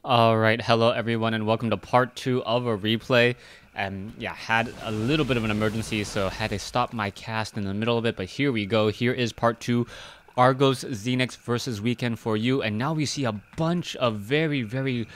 All right, hello everyone, and welcome to part 2 of a replay. And yeah, had a little bit of an emergency, so had to stop my cast in the middle of it. But here we go. Here is part 2, ArgosZenex versus WeekendFou, and now we see a bunch of very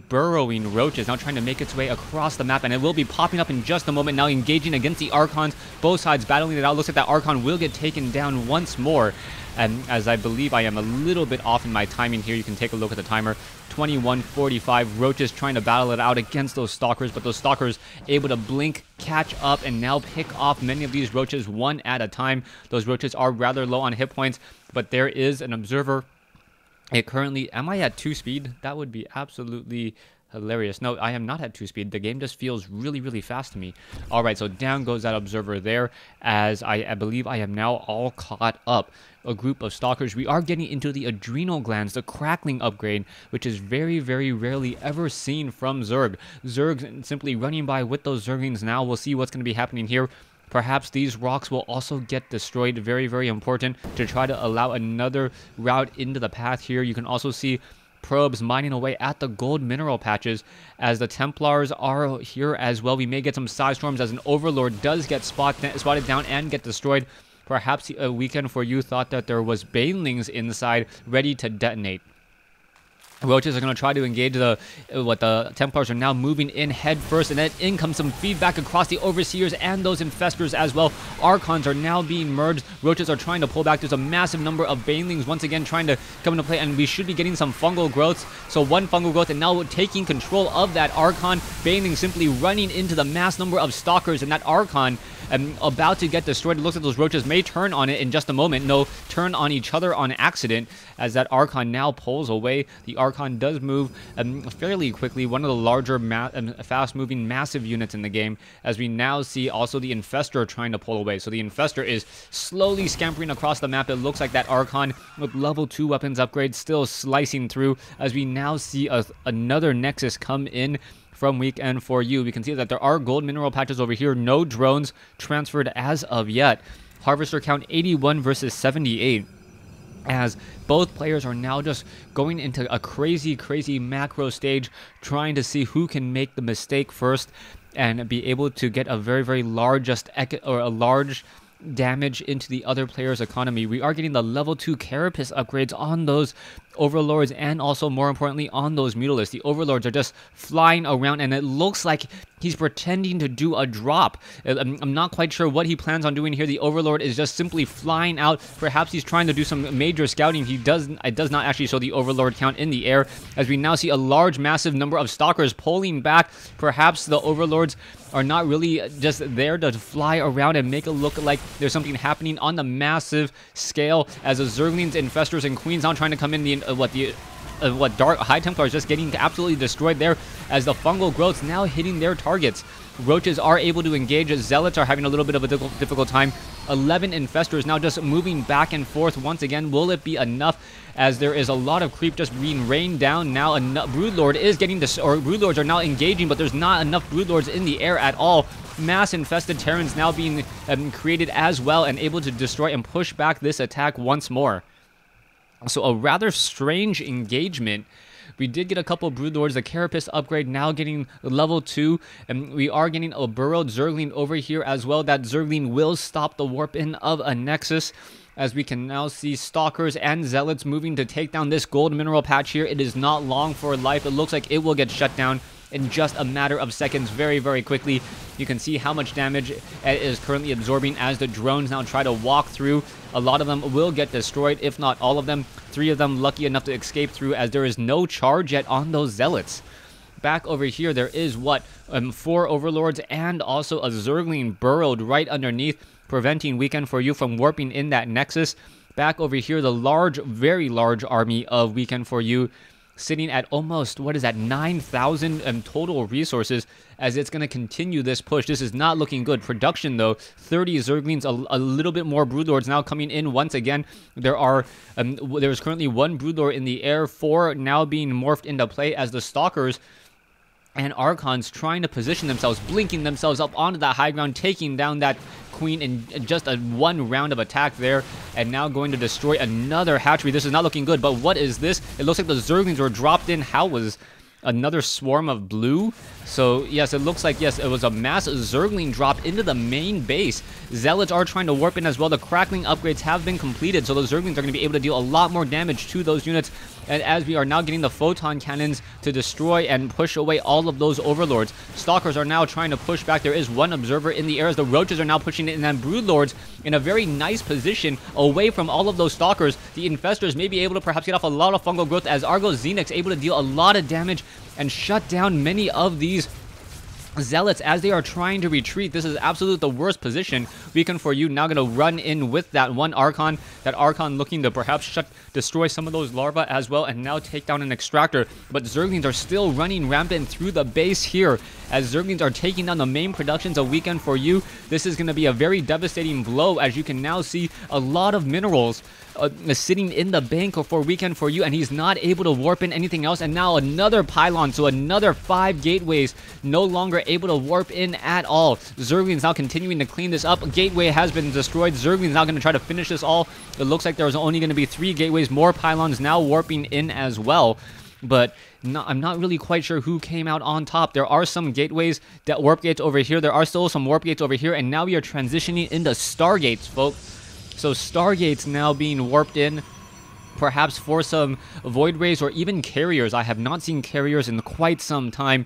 burrowing roaches now trying to make its way across the map, and it will be popping up in just a moment. Now engaging against the Archons, both sides battling it out. Looks like that Archon will get taken down once more. And as I believe I am a little bit off in my timing here, you can take a look at the timer. 21:45, roaches trying to battle it out against those stalkers, but those stalkers able to blink, catch up, and now pick off many of these roaches one at a time. Those roaches are rather low on hit points, but there is an observer. It currently, am I at 2 speed? That would be absolutely hilarious. No, I am not at 2 speed. The game just feels really fast to me. All right, so down goes that observer there, as I believe I am now all caught up. A group of stalkers. We are getting into the adrenal glands, the crackling upgrade, which is very rarely ever seen from Zerg. Zerg simply running by with those Zerglings now. We'll see what's going to be happening here. Perhaps these rocks will also get destroyed. Very important to try to allow another route into the path here. You can also see probes mining away at the gold mineral patches as the Templars are here as well. We may get some side storms as an Overlord does get spotted down and get destroyed. Perhaps a WeekendFou thought that there was Banelings inside ready to detonate. Roaches are going to try to engage the Templars are now moving in head first, and then in comes some feedback across the Overseers and those Infestors as well. Archons are now being merged. Roaches are trying to pull back. There's a massive number of Banelings once again trying to come into play, and we should be getting some fungal growths. So one fungal growth, and now taking control of that Archon. Baneling simply running into the mass number of Stalkers, and that Archon about to get destroyed. It looks like those roaches may turn on it in just a moment. No, turn on each other on accident as that Archon now pulls away. The Archon does move fairly quickly, one of the larger fast-moving massive units in the game, as we now see also the Infestor trying to pull away. So the Infestor is slowly scampering across the map. It looks like that Archon with level 2 weapons upgrade still slicing through, as we now see another Nexus come in from WeekendFou. We can see that there are gold mineral patches over here. No drones transferred as of yet. Harvester count 81 versus 78. As both players are now just going into a crazy macro stage, trying to see who can make the mistake first and be able to get a very large large damage into the other player's economy. We are getting the level 2 carapace upgrades on those Overlords, and also more importantly on those Mutalisks. The Overlords are just flying around, and it looks like he's pretending to do a drop. I'm not quite sure what he plans on doing here. The Overlord is just simply flying out. Perhaps he's trying to do some major scouting. It does not actually show the Overlord count in the air, as we now see a massive number of Stalkers pulling back. Perhaps the Overlords are not really just there to fly around and make it look like there's something happening on the massive scale, as the Zerglings, Infestors, and Queens now trying to come in. Dark High Templars just getting absolutely destroyed there, as the fungal growths now hitting their targets. Roaches are able to engage. Zealots are having a little bit of a difficult time. 11 Infestors now just moving back and forth once again. Will it be enough, as there is a lot of creep just being rained down now? Broodlord is getting this, or Broodlords are now engaging, but there's not enough Broodlords in the air at all. Mass infested Terrans now being created as well, and able to destroy and push back this attack once more. So a rather strange engagement. We did get a couple Broodlords, the Carapace upgrade now getting level 2, and we are getting a burrowed Zergling over here as well. That Zergling will stop the warp in of a Nexus, as we can now see Stalkers and Zealots moving to take down this gold mineral patch here. It is not long for life. It looks like it will get shut down in just a matter of seconds, very quickly. You can see how much damage it is currently absorbing as the drones now try to walk through. A lot of them will get destroyed, if not all of them. 3 of them lucky enough to escape through, as there is no charge yet on those Zealots. Back over here, there is 4 Overlords and also a Zergling burrowed right underneath, preventing WeekendFou from warping in that Nexus. Back over here, the very large army of WeekendFou sitting at almost, 9,000 total resources, as it's going to continue this push. This is not looking good. Production, though, 30 Zerglings, a little bit more Broodlords now coming in once again. There's currently 1 Broodlord in the air, 4 now being morphed into play, as the Stalkers and Archons trying to position themselves, blinking themselves up onto that high ground, taking down that Queen in just one round of attack there, and now going to destroy another hatchery. This is not looking good, but what is this? It looks like the Zerglings were dropped in. How was another swarm of blue. So yes, it looks like, yes, it was a mass Zergling drop into the main base. Zealots are trying to warp in as well. The crackling upgrades have been completed, so those Zerglings are going to be able to deal a lot more damage to those units. And as we are now getting the photon cannons to destroy and push away all of those overlords, stalkers are now trying to push back. There is one observer in the air as the roaches are now pushing in, and broodlords in a very nice position away from all of those stalkers. The infestors may be able to perhaps get off a lot of fungal growth as ArgosZenex able to deal a lot of damage and shut down many of these zealots as they are trying to retreat. This is absolutely the worst position. WeekendFou now going to run in with that one Archon. That Archon looking to perhaps destroy some of those larvae as well, and now take down an extractor. But Zerglings are still running rampant through the base here as Zerglings are taking down the main productions of WeekendFou. This is going to be a very devastating blow, as you can now see a lot of minerals sitting in the bank for WeekendFou, and he's not able to warp in anything else. And now another pylon, so another 5 gateways no longer able to warp in at all. Zerglings now continuing to clean this up. Gateway has been destroyed. Zerglings now going to try to finish this all. It looks like there's only going to be 3 gateways. More pylons now warping in as well. But I'm not really quite sure who came out on top. There are some gateways, that warp gates over here. There are still some warp gates over here. And now we are transitioning into Stargates, folks. So Stargates now being warped in, perhaps for some Void Rays or even carriers. I have not seen carriers in quite some time.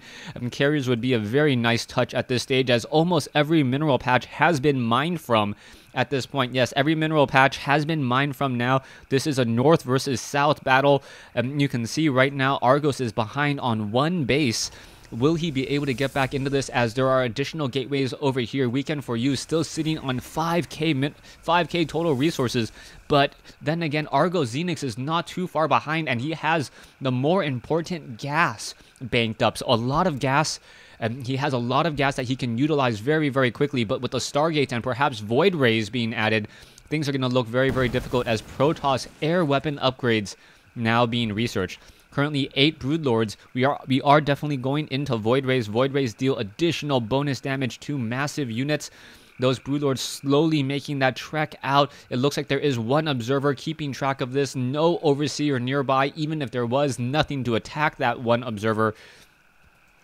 Carriers would be a very nice touch at this stage, as almost every mineral patch has been mined from at this point. Yes, every mineral patch has been mined from now. This is a north versus south battle. You can see right now Argos is behind on 1 base. Will he be able to get back into this, as there are additional gateways over here? WeekendFou still sitting on 5k total resources, but then again, ArgosZenex is not too far behind, and he has the more important gas banked up. So a lot of gas, and he has a lot of gas that he can utilize very, very quickly. But with the Stargates and perhaps Void Rays being added, things are going to look very, very difficult, as Protoss air weapon upgrades now being researched. Currently 8 Broodlords. We are definitely going into Void Rays. Void Rays deal additional bonus damage to massive units. Those Broodlords slowly making that trek out. It looks like there is one observer keeping track of this. No overseer nearby. Even if there was, nothing to attack that one observer.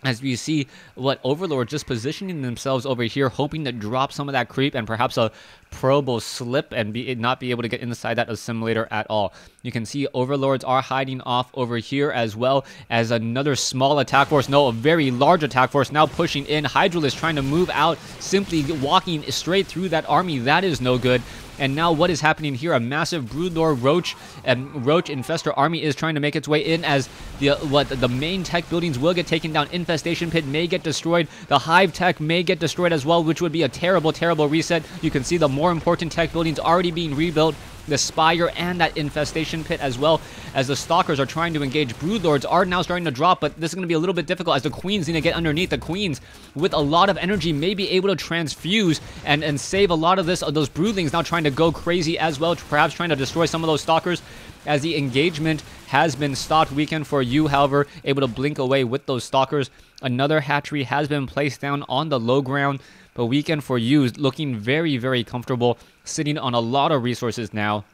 As we see what Overlord just positioning themselves over here, hoping to drop some of that creep, and perhaps a probe will slip and not be able to get inside that assimilator at all. You can see Overlords are hiding off over here, as well as another small attack force. No, a very large attack force now pushing in. Hydralisk trying to move out, simply walking straight through that army. That is no good. And now what is happening here? A massive Broodlord Roach Infestor army is trying to make its way in, as the main tech buildings will get taken down. Infestation Pit may get destroyed. The Hive Tech may get destroyed as well, which would be a terrible, terrible reset. You can see the more important tech buildings already being rebuilt. The Spire and that Infestation Pit, as well as the Stalkers are trying to engage. Broodlords are now starting to drop, but this is going to be a little bit difficult, as the Queens need to get underneath. The Queens, with a lot of energy, may be able to transfuse and save a lot of those Broodlings now trying to go crazy as well, perhaps trying to destroy some of those Stalkers, as the engagement has been stopped. WeekendFou, however, able to blink away with those Stalkers. Another hatchery has been placed down on the low ground, but WeekendFou looking very, very comfortable, sitting on a lot of resources now,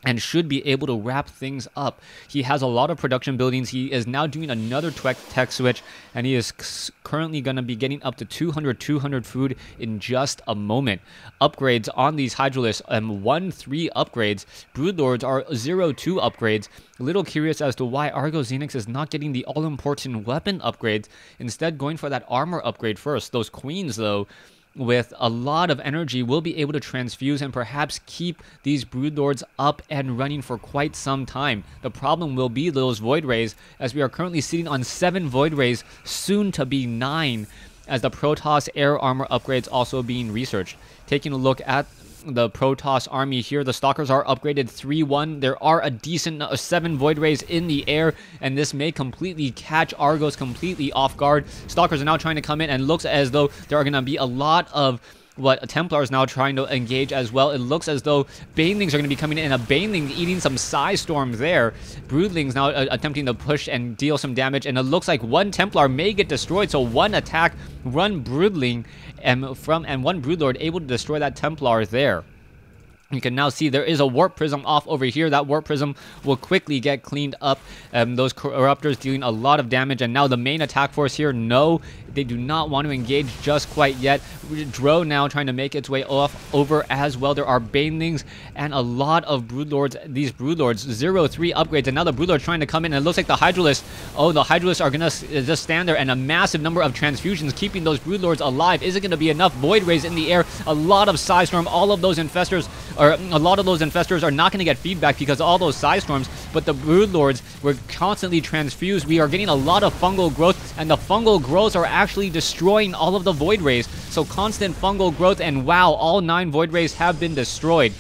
and should be able to wrap things up. He has a lot of production buildings. He is now doing another tech switch, and he is currently going to be getting up to 200 food in just a moment. Upgrades on these Hydralisks, 1-3 upgrades. Broodlords are 0-2 upgrades. A little curious as to why ArgosZenex is not getting the all-important weapon upgrades, instead going for that armor upgrade first. Those Queens, though, with a lot of energy, will be able to transfuse and perhaps keep these Broodlords up and running for quite some time. The problem will be those Void Rays, as we are currently sitting on 7 Void Rays, soon to be 9, as the Protoss air armor upgrades also being researched. Taking a look at the Protoss army here, the Stalkers are upgraded 3-1. There are a decent 7 Void Rays in the air, and this may completely catch Argos completely off guard. Stalkers are now trying to come in, and looks as though there are going to be a lot of Templars now trying to engage as well. It looks as though Banelings are going to be coming in, and a Baneling eating some Psy Storm there. Broodlings now attempting to push and deal some damage, and it looks like one Templar may get destroyed, so one attack, one Broodling, and one Broodlord able to destroy that Templar there. You can now see there is a warp prism off over here. That warp prism will quickly get cleaned up. Those corruptors dealing a lot of damage. And now the main attack force here, no, they do not want to engage just quite yet. Dro now trying to make its way over as well. There are banelings and a lot of broodlords. These broodlords, 0-3 upgrades. And now the broodlords trying to come in. And it looks like the hydralisks, oh, the hydralisks are going to just stand there. And a massive number of transfusions keeping those broodlords alive. Is it going to be enough? Void rays in the air. A lot of Psystorm. All of those infestors, or a lot of those infestors are not going to get feedback because all those Psystorms, but the broodlords were constantly transfused. We are getting a lot of fungal growth, and the fungal growths are actually destroying all of the void rays. So constant fungal growth, and wow, all 9 void rays have been destroyed.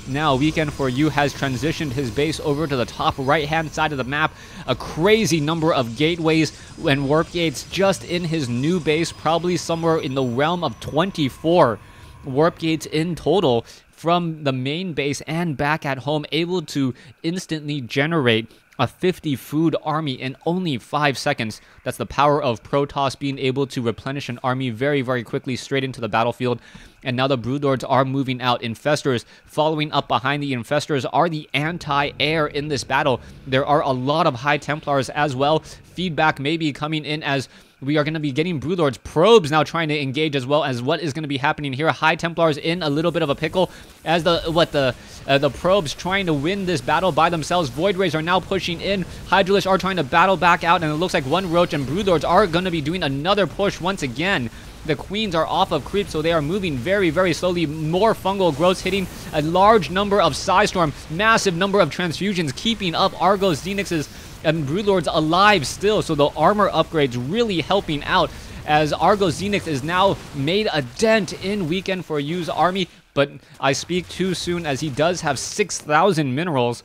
Now, WeekendFou has transitioned his base over to the top right-hand side of the map. A crazy number of gateways and warp gates just in his new base, probably somewhere in the realm of 24 warp gates in total from the main base and back at home, able to instantly generate a 50 food army in only 5 seconds. That's the power of Protoss being able to replenish an army very, very quickly straight into the battlefield. And now the broodlords are moving out. Infestors following up behind. The infestors are the anti-air in this battle. There are a lot of High Templars as well. Feedback may be coming in as we are going to be getting broodlords. Probes now trying to engage as well as what is going to be happening here. High Templars in a little bit of a pickle as the probes trying to win this battle by themselves. Void rays are now pushing in. Hydralisks are trying to battle back out, and it looks like one roach and broodlords are going to be doing another push once again. The queens are off of creep, so they are moving very, very slowly. More fungal growths hitting. A large number of Psystorm. Massive number of transfusions keeping up ArgosZenex's and broodlords alive still. So the armor upgrades really helping out as ArgosZenex is now made a dent in WeekendFou's army. But I speak too soon, as he does have 6,000 minerals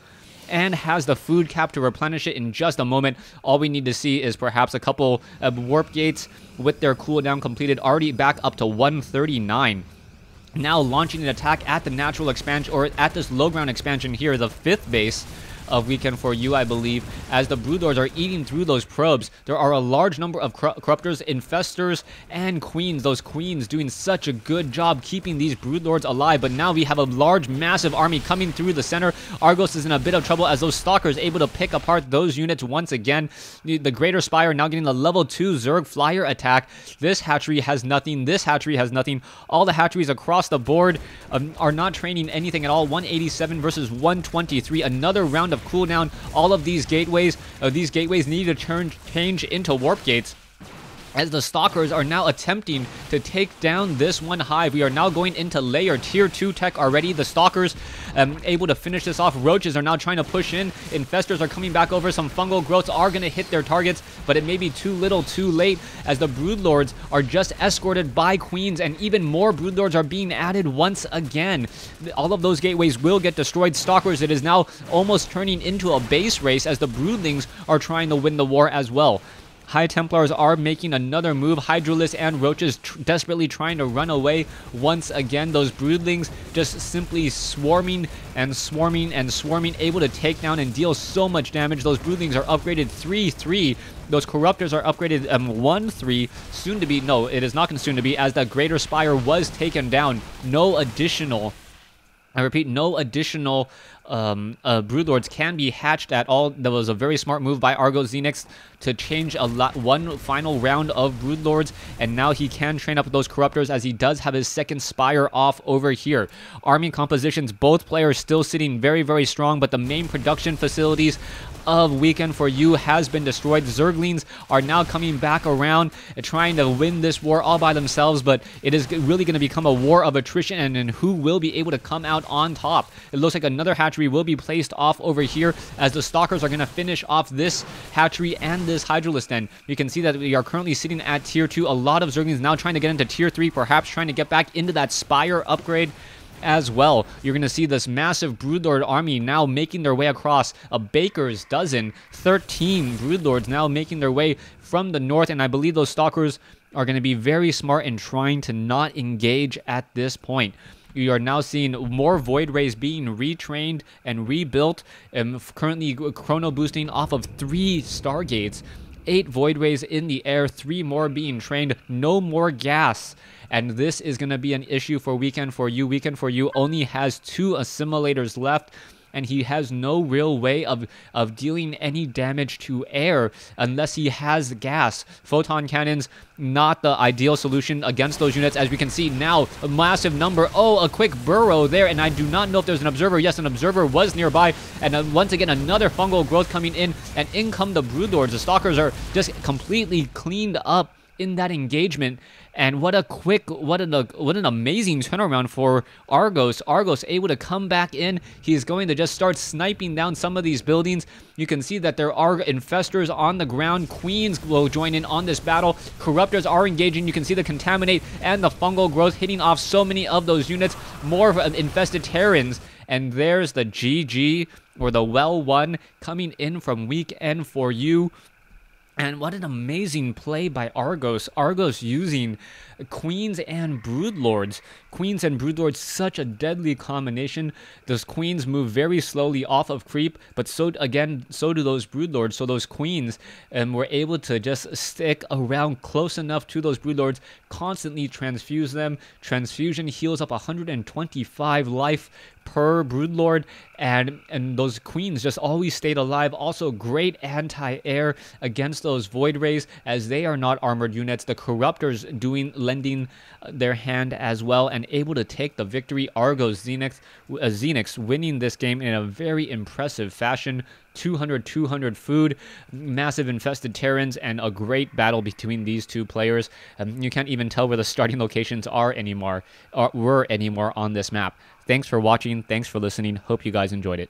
and has the food cap to replenish it in just a moment. All we need to see is perhaps a couple of warp gates with their cooldown completed, already back up to 139. Now launching an attack at the natural expansion, or at this low ground expansion here, the 5th base of WeekendFou, I believe, as the broodlords are eating through those probes. There are a large number of corruptors, infestors, and queens. Those queens doing such a good job keeping these broodlords alive. But now we have a large, massive army coming through the center. Argos is in a bit of trouble as those stalkers able to pick apart those units once again. The Greater Spire now getting the level 2 Zerg flyer attack. This hatchery has nothing. This hatchery has nothing. All the hatcheries across the board are not training anything at all. 187 versus 123. Another round of cooldown. All of these gateways need to change into warp gates, as the stalkers are now attempting to take down this one hive. We are now going into layer tier 2 tech already. The stalkers able to finish this off. Roaches are now trying to push in. Infestors are coming back over. Some fungal growths are going to hit their targets, but it may be too little too late, as the broodlords are just escorted by queens, and even more broodlords are being added once again. All of those gateways will get destroyed. Stalkers, it is now almost turning into a base race, as the broodlings are trying to win the war as well. High Templars are making another move. Hydralisks and roaches desperately trying to run away once again. Those broodlings just simply swarming and swarming and swarming, able to take down and deal so much damage. Those broodlings are upgraded 3-3. Those corruptors are upgraded 1-3. Soon to be, no, it is not going to soon to be, as the Greater Spire was taken down. No additional, I repeat, no additional broodlords can be hatched at all. That was a very smart move by ArgosZenex to change one final round of broodlords, and now he can train up those corruptors, as he does have his second spire off over here. Army compositions, both players still sitting very, very strong, but the main production facilities of WeekendFou has been destroyed. Zerglings are now coming back around, trying to win this war all by themselves, but it is really going to become a war of attrition, and who will be able to come out on top. It looks like another hatchery will be placed off over here, as the stalkers are going to finish off this hatchery and this hydralisk den. You can see that we are currently sitting at tier 2. A lot of Zerglings now trying to get into tier 3, perhaps trying to get back into that spire upgrade as well. You're going to see this massive broodlord army now making their way across. A baker's dozen, 13 broodlords now making their way from the north, and I believe those stalkers are going to be very smart in trying to not engage at this point. You are now seeing more Void Rays being retrained and rebuilt, currently chrono boosting off of 3 Stargates. 8 Void Rays in the air, 3 more being trained, no more gas. And this is going to be an issue for WeekendFou. WeekendFou only has 2 assimilators left, and he has no real way of dealing any damage to air unless he has gas. Photon cannons, not the ideal solution against those units. As we can see now, a massive number. Oh, a quick burrow there, and I do not know if there's an observer. Yes, an observer was nearby, and once again, another fungal growth coming in, and in come the Broodlords. The Stalkers are just completely cleaned up in that engagement. And what an amazing turnaround for Argos. Argos able to come back in. He's going to just start sniping down some of these buildings. You can see that there are infestors on the ground. Queens will join in on this battle. Corruptors are engaging. You can see the Contaminate and the fungal growth hitting off so many of those units. More infested Terrans. And there's the GG, or the well won, coming in from WeekendFou. And what an amazing play by Argos. Argos using Queens and Broodlords. Queens and Broodlords, such a deadly combination. Those Queens move very slowly off of creep, but so do those Broodlords. So those Queens were able to just stick around close enough to those Broodlords, constantly transfuse them. Transfusion heals up 125 life per Broodlord, and those Queens just always stayed alive. Also, great anti-air against those Void Rays, as they are not armored units. The Corruptors lending their hand as well, and able to take the victory. ArgosZenex winning this game in a very impressive fashion. 200 food, massive infested Terrans, and a great battle between these two players. You can't even tell where the starting locations were anymore on this map. Thanks for watching. Thanks for listening. Hope you guys enjoyed it.